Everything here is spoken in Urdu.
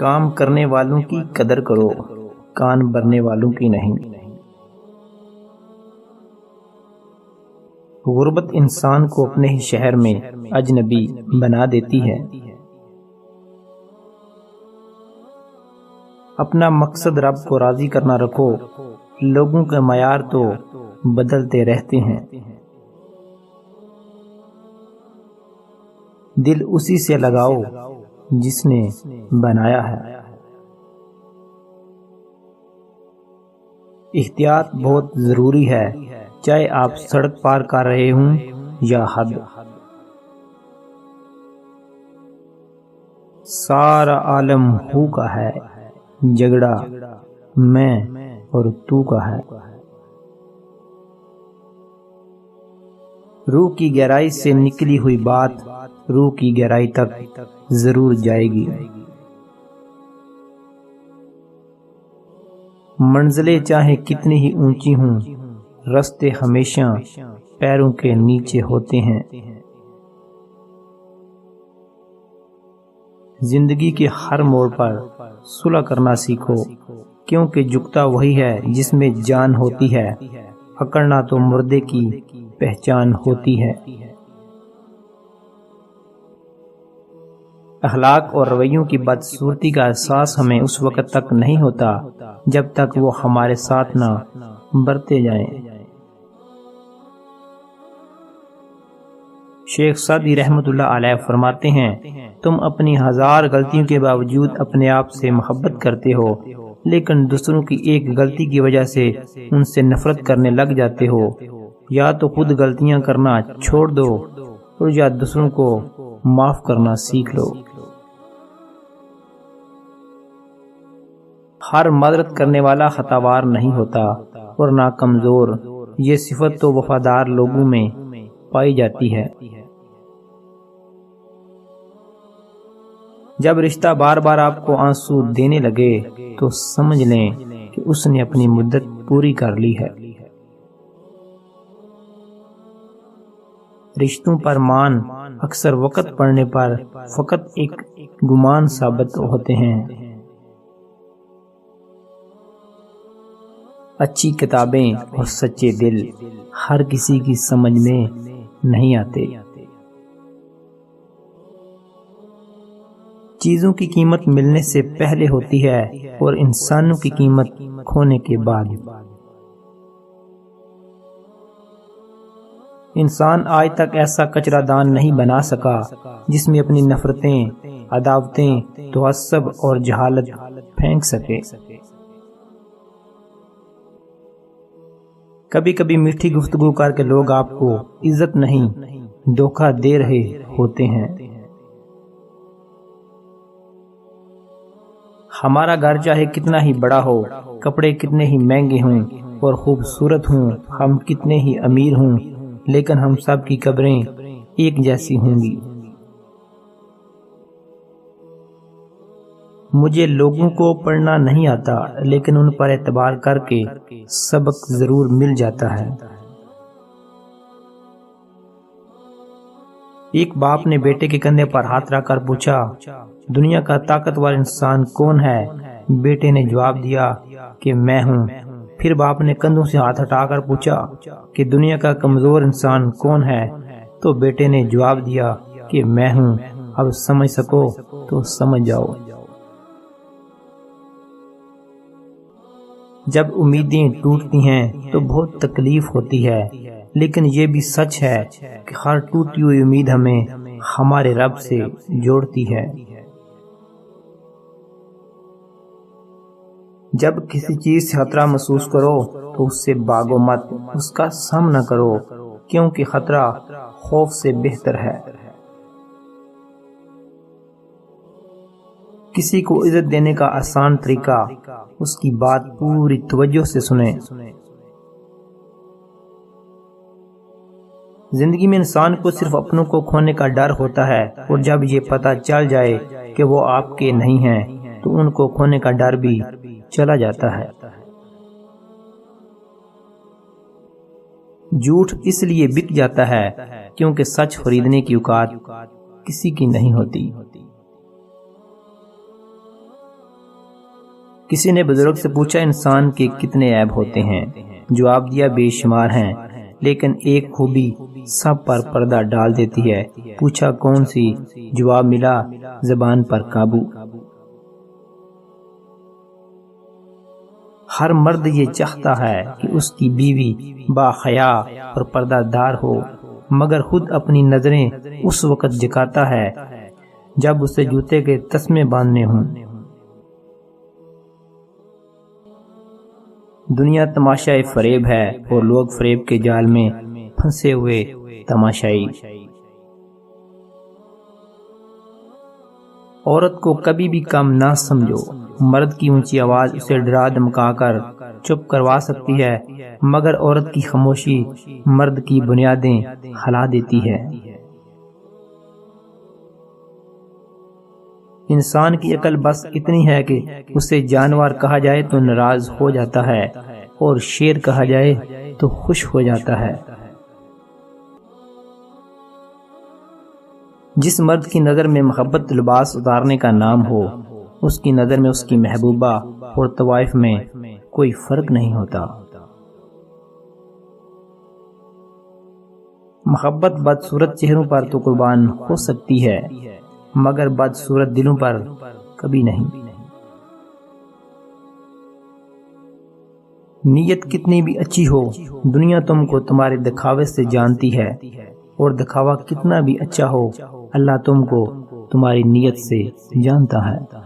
کام کرنے والوں کی قدر کرو، کان بھرنے والوں کی نہیں۔ غربت انسان کو اپنے ہی شہر میں اجنبی بنا دیتی ہے۔ اپنا مقصد رب کو راضی کرنا رکھو، لوگوں کے معیار تو بدلتے رہتے ہیں۔ دل اسی سے لگاؤ جس نے بنایا ہے۔ احتیاط بہت ضروری ہے، چاہے آپ سڑک پار کر رہے ہوں یا حد۔ سارا عالم ہو کا ہے، جھگڑا میں اور تو کا ہے۔ روح کی گہرائی سے نکلی ہوئی بات روح کی گہرائی تک ضرور جائے گی۔ منزلیں چاہے کتنی ہی اونچی ہوں، راستے ہمیشہ پیروں کے نیچے ہوتے ہیں۔ زندگی کے ہر موڑ پر صلح کرنا سیکھو، کیونکہ جھکتا وہی ہے جس میں جان ہوتی ہے، اکڑنا تو مردے کی پہچان ہوتی ہے۔ اخلاق اور رویوں کی بدصورتی کا احساس ہمیں اس وقت تک نہیں ہوتا جب تک وہ ہمارے ساتھ نہ برتے جائیں۔ شیخ سعدی رحمۃ اللہ علیہ فرماتے ہیں، تم اپنی ہزار غلطیوں کے باوجود اپنے آپ سے محبت کرتے ہو، لیکن دوسروں کی ایک غلطی کی وجہ سے ان سے نفرت کرنے لگ جاتے ہو۔ یا تو خود غلطیاں کرنا چھوڑ دو اور یا دوسروں کو معاف کرنا سیکھ لو۔ ہر مدد کرنے والا خطاوار نہیں ہوتا اور نہ کمزور، یہ صفت تو وفادار لوگوں میں پائی جاتی ہے۔ جب رشتہ بار بار آپ کو آنسو دینے لگے تو سمجھ لیں کہ اس نے اپنی مدت پوری کر لی ہے۔ رشتوں پر مان اکثر وقت پڑنے پر فقط ایک گمان ثابت ہوتے ہیں۔ اچھی کتابیں اور سچے دل ہر کسی کی سمجھ میں نہیں آتے۔ چیزوں کی قیمت ملنے سے پہلے ہوتی ہے اور انسانوں کی قیمت کھونے کے بعد۔ انسان آج تک ایسا کچرا دان نہیں بنا سکا جس میں اپنی نفرتیں، عداوتیں، تعصب اور جہالت پھینک سکے۔ کبھی کبھی میٹھی گفتگو کر کے لوگ آپ کو عزت نہیں دھوکہ دے رہے ہوتے ہیں۔ ہمارا گھر چاہے کتنا ہی بڑا ہو، کپڑے کتنے ہی مہنگے ہوں اور خوبصورت ہوں، ہم کتنے ہی امیر ہوں، لیکن ہم سب کی قبریں ایک جیسی ہوں گی۔ مجھے لوگوں کو پڑھنا نہیں آتا، لیکن ان پر اعتبار کر کے سبق ضرور مل جاتا ہے۔ ایک باپ نے بیٹے کے کندھے پر ہاتھ رکھ کر پوچھا، دنیا کا طاقتور انسان کون ہے؟ بیٹے نے جواب دیا کہ میں ہوں۔ پھر باپ نے کندھوں سے ہاتھ ہٹا کر پوچھا کہ دنیا کا کمزور انسان کون ہے؟ تو بیٹے نے جواب دیا کہ میں ہوں۔ اب سمجھ سکو تو سمجھ جاؤ۔ جب امیدیں ٹوٹتی ہیں تو بہت تکلیف ہوتی ہے، لیکن یہ بھی سچ ہے کہ ہر ٹوٹی ہوئی امید ہمیں ہمارے رب سے جوڑتی ہے۔ جب کسی چیز سے خطرہ محسوس کرو تو اس سے بھاگو مت، اس کا سامنا کرو، کیونکہ خطرہ خوف سے بہتر ہے۔ کسی کو عزت دینے کا آسان طریقہ اس کی بات پوری توجہ سے سنیں۔ زندگی میں انسان کو صرف اپنوں کو کھونے کا ڈر ہوتا ہے، اور جب یہ پتہ چل جائے کہ وہ آپ کے نہیں ہیں تو ان کو کھونے کا ڈر بھی چلا جاتا ہے۔ جھوٹ اس لیے بک جاتا ہے کیونکہ سچ خریدنے کی اوقات کسی کی نہیں ہوتی۔ کسی نے بزرگ سے پوچھا انسان کے کتنے عیب ہوتے ہیں؟ جواب دیا بے شمار ہیں، لیکن ایک خوبی سب پر پردہ ڈال دیتی ہے۔ پوچھا کون سی؟ جواب ملا زبان پر قابو۔ ہر مرد یہ چاہتا ہے کہ اس کی بیوی باحیا اور پردہ دار ہو، مگر خود اپنی نظریں اس وقت جھکاتا ہے جب اسے جوتے کے تسمے باندھنے ہوں۔ دنیا تماشائی فریب ہے اور لوگ فریب کے جال میں پھنسے ہوئے تماشائی۔ عورت کو کبھی بھی کم نہ سمجھو، مرد کی اونچی آواز اسے ڈرا دھمکا کر چپ کروا سکتی ہے، مگر عورت کی خاموشی مرد کی بنیادیں ہلا دیتی ہے۔ انسان کی عقل بس اتنی ہے کہ اسے جانور کہا جائے تو ناراض ہو جاتا ہے اور شیر کہا جائے تو خوش ہو جاتا ہے۔ جس مرد کی نظر میں محبت لباس اتارنے کا نام ہو، اس کی نظر میں اس کی محبوبہ اور طوائف میں کوئی فرق نہیں ہوتا۔ محبت بدصورت چہروں پر تو قربان ہو سکتی ہے، مگر بدصورت دلوں پر کبھی نہیں۔ نیت کتنی بھی اچھی ہو، دنیا تم کو تمہارے دکھاوے سے جانتی ہے، اور دکھاوا کتنا بھی اچھا ہو، اللہ تم کو تمہاری نیت سے جانتا ہے۔